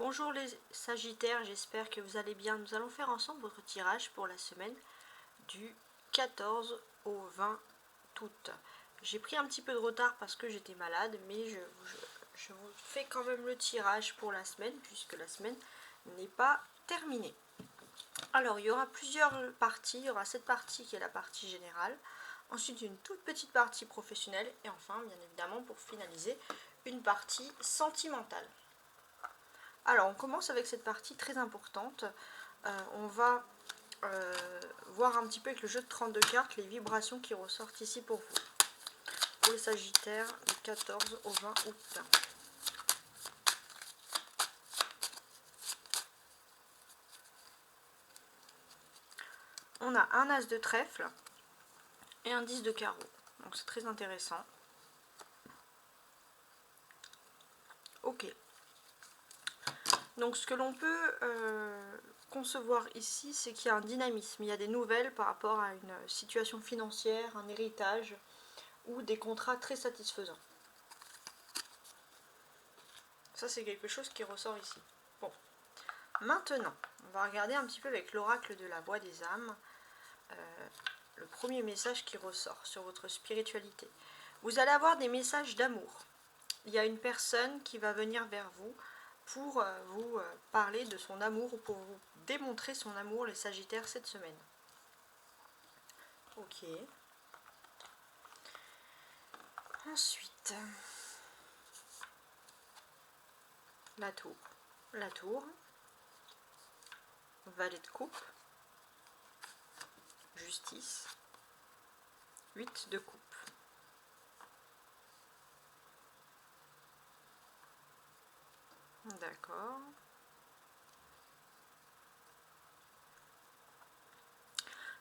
Bonjour les Sagittaires, j'espère que vous allez bien. Nous allons faire ensemble votre tirage pour la semaine du 14 au 20 août. J'ai pris un petit peu de retard parce que j'étais malade, mais je vous fais quand même le tirage pour la semaine, puisque la semaine n'est pas terminée. Alors, il y aura plusieurs parties. Il y aura cette partie qui est la partie générale, ensuite une toute petite partie professionnelle, et enfin, bien évidemment, pour finaliser, une partie sentimentale. Alors, on commence avec cette partie très importante. On va voir un petit peu avec le jeu de 32 cartes les vibrations qui ressortent ici pour vous. Pour les Sagittaires, du 14 au 20 août. On a un as de trèfle et un 10 de carreau. Donc c'est très intéressant. Ok. Donc ce que l'on peut concevoir ici, c'est qu'il y a un dynamisme. Il y a des nouvelles par rapport à une situation financière, un héritage ou des contrats très satisfaisants. Ça, c'est quelque chose qui ressort ici. Bon. Maintenant, on va regarder un petit peu avec l'oracle de la voix des âmes. Le premier message qui ressort sur votre spiritualité. Vous allez avoir des messages d'amour. Il y a une personne qui va venir vers vous pour vous parler de son amour ou pour vous démontrer son amour, les Sagittaires, cette semaine. Ok. Ensuite, la tour. La tour. Valet de coupe. Justice. 8 de coupe. D'accord.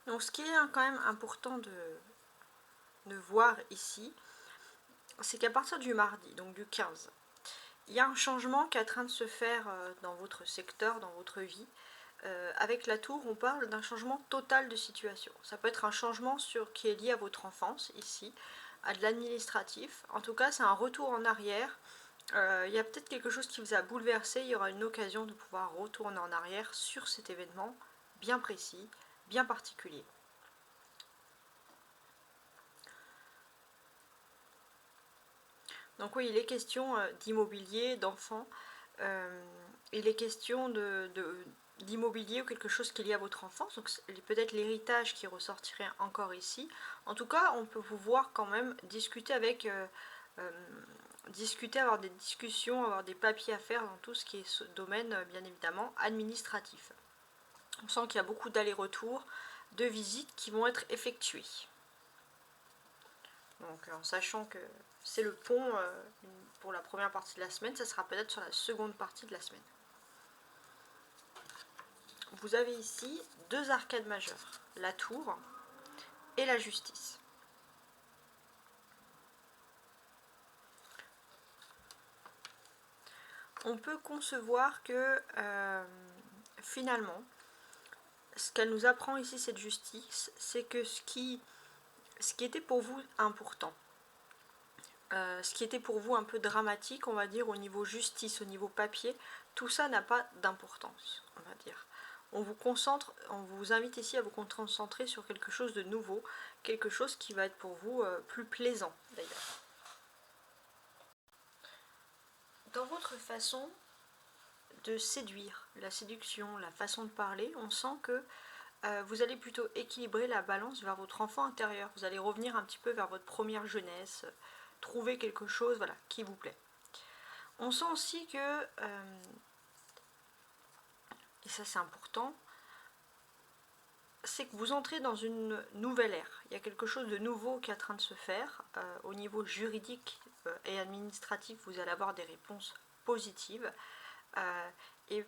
Donc ce qui est quand même important de voir ici, c'est qu'à partir du mardi, donc du 15, il y a un changement qui est en train de se faire dans votre secteur, dans votre vie. Avec la tour, on parle d'un changement total de situation. Ça peut être un changement qui est lié à votre enfance, ici, à de l'administratif. En tout cas, c'est un retour en arrière. Il y a peut-être quelque chose qui vous a bouleversé. Il y aura une occasion de pouvoir retourner en arrière sur cet événement bien précis, bien particulier. Donc oui, il est question d'immobilier, d'enfants. Il est question d'immobilier ou quelque chose qui est lié à votre enfance. Donc peut-être l'héritage qui ressortirait encore ici. En tout cas, on peut vous voir quand même discuter avec... avoir des discussions, avoir des papiers à faire dans tout ce qui est ce domaine, bien évidemment, administratif. On sent qu'il y a beaucoup d'allers-retours, de visites qui vont être effectuées. Donc en sachant que c'est le pont pour la première partie de la semaine, ça sera peut-être sur la seconde partie de la semaine. Vous avez ici deux arcades majeures, la tour et la justice. On peut concevoir que finalement, ce qu'elle nous apprend ici, cette justice, c'est que ce qui était pour vous important, ce qui était pour vous un peu dramatique, on va dire, au niveau justice, au niveau papier, tout ça n'a pas d'importance, on va dire. On vous invite ici à vous concentrer sur quelque chose de nouveau, quelque chose qui va être pour vous plus plaisant d'ailleurs. Dans votre façon de séduire, la séduction, la façon de parler, on sent que vous allez plutôt équilibrer la balance vers votre enfant intérieur. Vous allez revenir un petit peu vers votre première jeunesse, trouver quelque chose qui vous plaît. On sent aussi que, et ça c'est important, c'est que vous entrez dans une nouvelle ère. Il y a quelque chose de nouveau qui est en train de se faire. Au niveau juridique et administratif, vous allez avoir des réponses positives. Et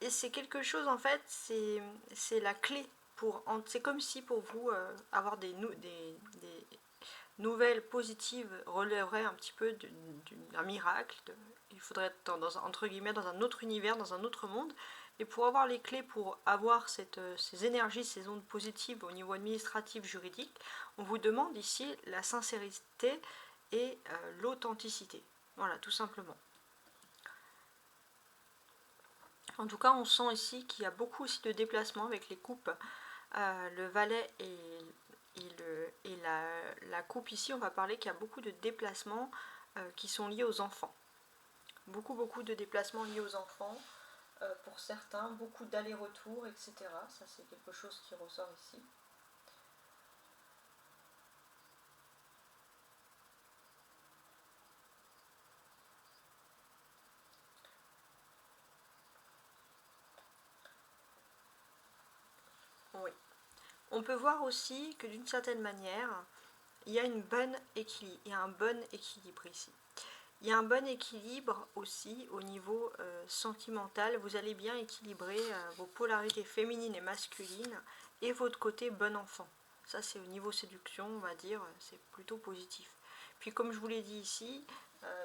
c'est quelque chose, en fait, c'est la clé. C'est comme si pour vous, avoir des nouvelles positives relèverait un petit peu d'un miracle. Il faudrait être entre guillemets dans un autre univers, dans un autre monde. Et pour avoir les clés pour avoir ces énergies, ces ondes positives au niveau administratif, juridique, on vous demande ici la sincérité et l'authenticité. Voilà, tout simplement. En tout cas, on sent ici qu'il y a beaucoup aussi de déplacements avec les coupes. Le valet et la coupe ici, on va parler qu'il y a beaucoup de déplacements qui sont liés aux enfants. Beaucoup de déplacements liés aux enfants. Pour certains, beaucoup d'allers-retours, etc. Ça, c'est quelque chose qui ressort ici. Oui. On peut voir aussi que d'une certaine manière, il y a un bon équilibre ici. Il y a un bon équilibre aussi au niveau sentimental. Vous allez bien équilibrer vos polarités féminines et masculines et votre côté bon enfant. Ça, c'est au niveau séduction, on va dire, c'est plutôt positif. Puis comme je vous l'ai dit ici,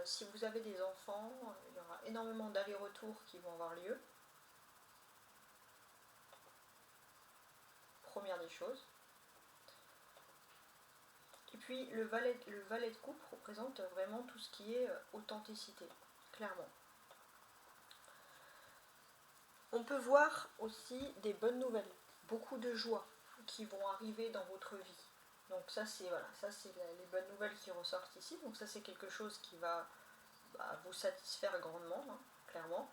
si vous avez des enfants, il y aura énormément d'allers-retours qui vont avoir lieu. Première des choses. Et puis le valet de coupe représente vraiment tout ce qui est authenticité, clairement. On peut voir aussi des bonnes nouvelles, beaucoup de joie qui vont arriver dans votre vie. Donc ça c'est les bonnes nouvelles qui ressortent ici. Donc ça c'est quelque chose qui va vous satisfaire grandement, hein, clairement.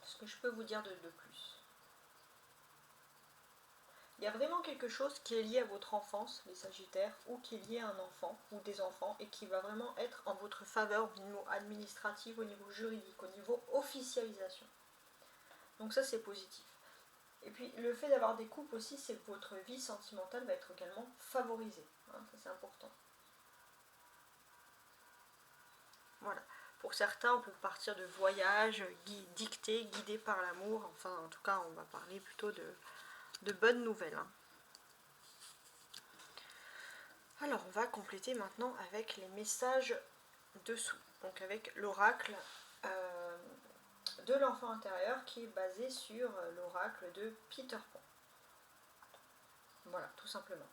Ce que je peux vous dire de plus. Il y a vraiment quelque chose qui est lié à votre enfance, les Sagittaires, ou qui est lié à un enfant ou des enfants, et qui va vraiment être en votre faveur au niveau administratif, au niveau juridique, au niveau officialisation. Donc ça c'est positif. Et puis le fait d'avoir des couples aussi, c'est que votre vie sentimentale va être également favorisée. Hein, ça c'est important. Voilà. Pour certains, on peut partir de voyages guidés par l'amour. Enfin, en tout cas, on va parler plutôt de bonnes nouvelles. Hein. Alors, on va compléter maintenant avec les messages dessous. Donc avec l'oracle de l'enfant intérieur qui est basé sur l'oracle de Peter Pan. Voilà, tout simplement.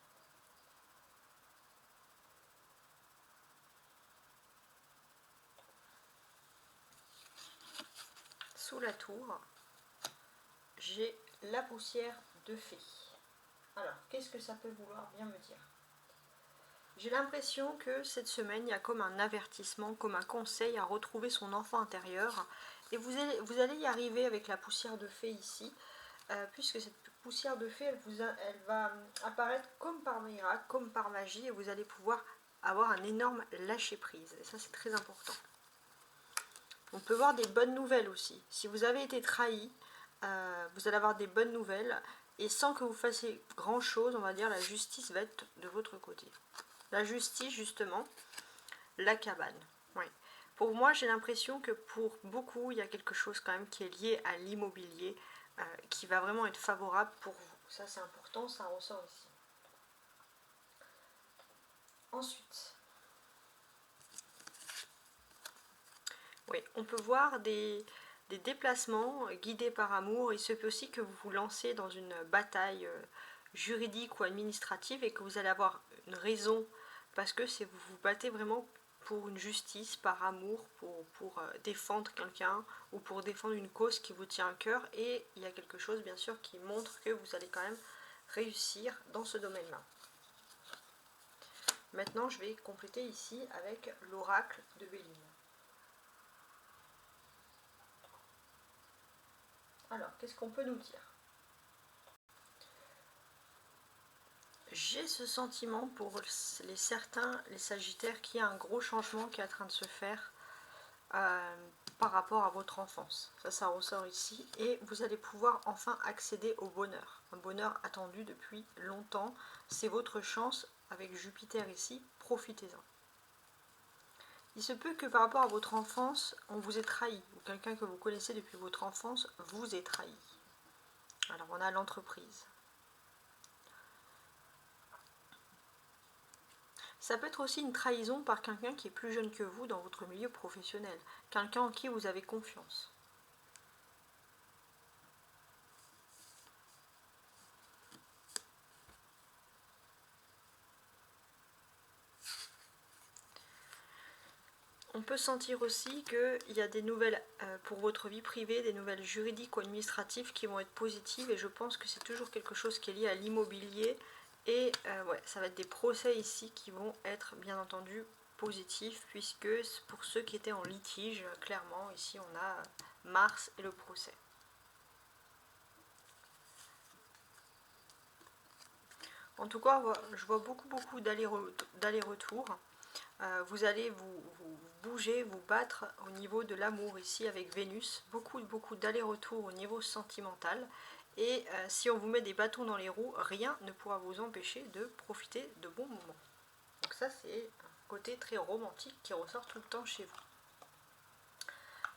Sous la tour, j'ai la poussière de fée. Alors, qu'est-ce que ça peut vouloir bien me dire? J'ai l'impression que cette semaine, il y a comme un avertissement, comme un conseil à retrouver son enfant intérieur. Et vous allez y arriver avec la poussière de fée ici, puisque cette poussière de fée, elle va apparaître comme par miracle, comme par magie, et vous allez pouvoir avoir un énorme lâcher-prise. Et ça, c'est très important. On peut voir des bonnes nouvelles aussi. Si vous avez été trahi, vous allez avoir des bonnes nouvelles. Et sans que vous fassiez grand chose, on va dire, la justice va être de votre côté. La justice, justement, la cabane. Oui. Pour moi, j'ai l'impression que pour beaucoup, il y a quelque chose quand même qui est lié à l'immobilier, qui va vraiment être favorable pour vous. Ça, c'est important, ça ressort ici. Ensuite, oui, on peut voir des déplacements guidés par amour. Il se peut aussi que vous vous lancez dans une bataille juridique ou administrative et que vous allez avoir une raison parce que vous vous battez vraiment pour une justice, par amour, pour défendre quelqu'un ou pour défendre une cause qui vous tient à cœur. Et il y a quelque chose bien sûr qui montre que vous allez quand même réussir dans ce domaine-là. Maintenant, je vais compléter ici avec l'oracle de Béline. Alors, qu'est-ce qu'on peut nous dire? J'ai ce sentiment pour les Sagittaires, qu'il y a un gros changement qui est en train de se faire par rapport à votre enfance. Ça ressort ici. Et vous allez pouvoir enfin accéder au bonheur. Un bonheur attendu depuis longtemps. C'est votre chance avec Jupiter ici. Profitez-en. Il se peut que par rapport à votre enfance, on vous ait trahi. Ou quelqu'un que vous connaissez depuis votre enfance vous ait trahi. Alors on a l'entreprise. Ça peut être aussi une trahison par quelqu'un qui est plus jeune que vous dans votre milieu professionnel, quelqu'un en qui vous avez confiance. On peut sentir aussi qu'il y a des nouvelles pour votre vie privée, des nouvelles juridiques ou administratives qui vont être positives, et je pense que c'est toujours quelque chose qui est lié à l'immobilier, et ouais, ça va être des procès ici qui vont être bien entendu positifs, puisque pour ceux qui étaient en litige, clairement ici on a Mars et le procès. En tout cas, je vois beaucoup d'allers-retours. Vous allez vous bouger, vous battre au niveau de l'amour ici avec Vénus. Beaucoup d'allers-retours au niveau sentimental. Et si on vous met des bâtons dans les roues, rien ne pourra vous empêcher de profiter de bons moments. Donc ça, c'est un côté très romantique qui ressort tout le temps chez vous.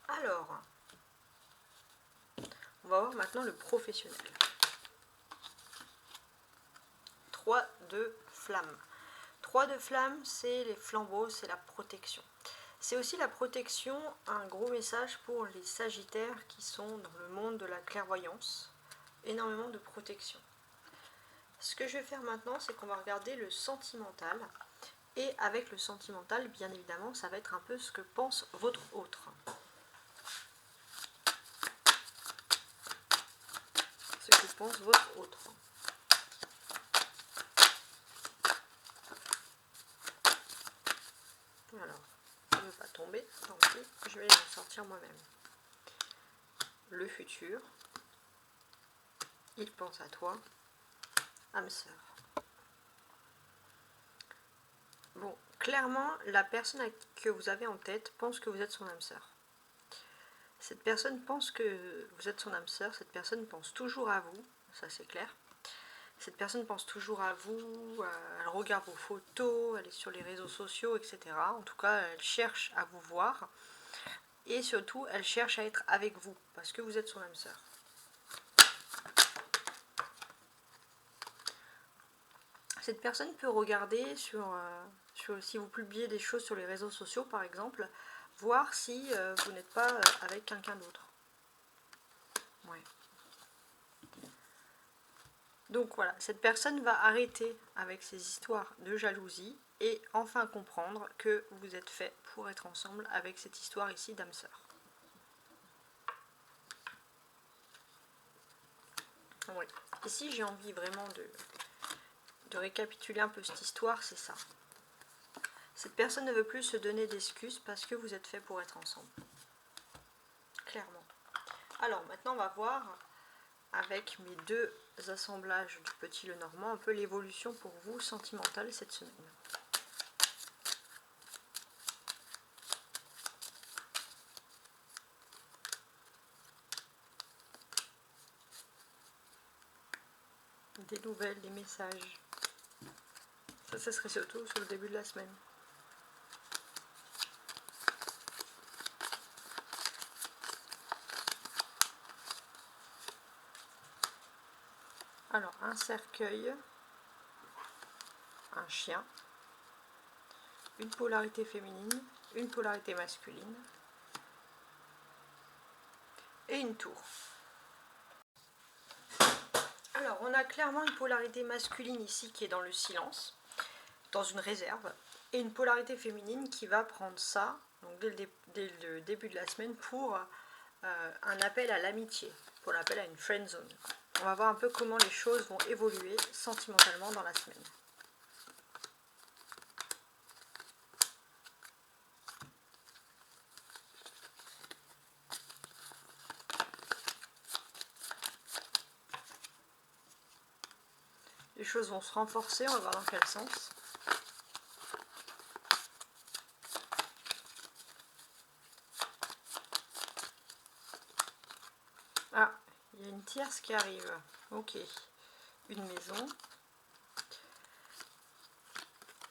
Alors, on va voir maintenant le professionnel. 3 de flammes. 3 de flammes, c'est les flambeaux, c'est la protection. C'est aussi la protection, un gros message pour les sagittaires qui sont dans le monde de la clairvoyance. Énormément de protection. Ce que je vais faire maintenant, c'est qu'on va regarder le sentimental. Et avec le sentimental, bien évidemment, ça va être un peu ce que pense votre autre. Ce que pense votre autre. Alors, ça ne veut pas tomber, tant pis, je vais le sortir moi-même. Le futur, il pense à toi, âme sœur. Bon, clairement, la personne que vous avez en tête pense que vous êtes son âme sœur. Cette personne pense que vous êtes son âme sœur, cette personne pense toujours à vous, ça c'est clair. Cette personne pense toujours à vous, elle regarde vos photos, elle est sur les réseaux sociaux, etc. En tout cas, elle cherche à vous voir. Et surtout, elle cherche à être avec vous, parce que vous êtes son âme sœur. Cette personne peut regarder si vous publiez des choses sur les réseaux sociaux, par exemple, voir si vous n'êtes pas avec quelqu'un d'autre. Ouais. Donc voilà, cette personne va arrêter avec ces histoires de jalousie et enfin comprendre que vous êtes fait pour être ensemble avec cette histoire ici d'âme sœur. Oui. Ici j'ai envie vraiment de récapituler un peu cette histoire, c'est ça. Cette personne ne veut plus se donner d'excuses parce que vous êtes fait pour être ensemble. Clairement. Alors maintenant on va voir avec mes deux assemblages du Petit Lenormand un peu l'évolution pour vous sentimentale cette semaine. Des nouvelles, des messages. Ça serait surtout sur le début de la semaine. Alors, un cercueil, un chien, une polarité féminine, une polarité masculine et une tour. Alors, on a clairement une polarité masculine ici qui est dans le silence, dans une réserve, et une polarité féminine qui va prendre ça, donc dès le début de la semaine, pour un appel à l'amitié, pour l'appel à une friend zone. On va voir un peu comment les choses vont évoluer sentimentalement dans la semaine. Les choses vont se renforcer, on va voir dans quel sens. Ah, il y a une tierce qui arrive. Ok, une maison.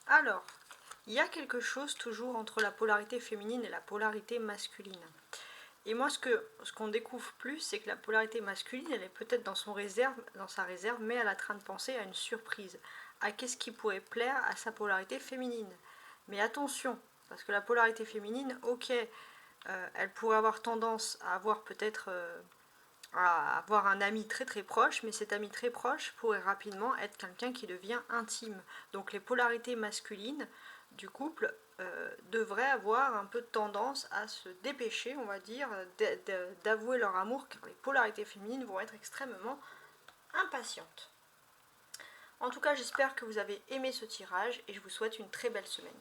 Alors, il y a quelque chose toujours entre la polarité féminine et la polarité masculine. Et moi, ce qu'on découvre plus, c'est que la polarité masculine, elle est peut-être dans sa réserve, mais elle est en train de penser à une surprise, à qu'est-ce qui pourrait plaire à sa polarité féminine. Mais attention, parce que la polarité féminine, ok, elle pourrait avoir tendance à avoir peut-être à avoir un ami très très proche, mais cet ami très proche pourrait rapidement être quelqu'un qui devient intime. Donc les polarités masculines du couple devraient avoir un peu tendance à se dépêcher, on va dire, d'avouer leur amour, car les polarités féminines vont être extrêmement impatientes. En tout cas, j'espère que vous avez aimé ce tirage et je vous souhaite une très belle semaine.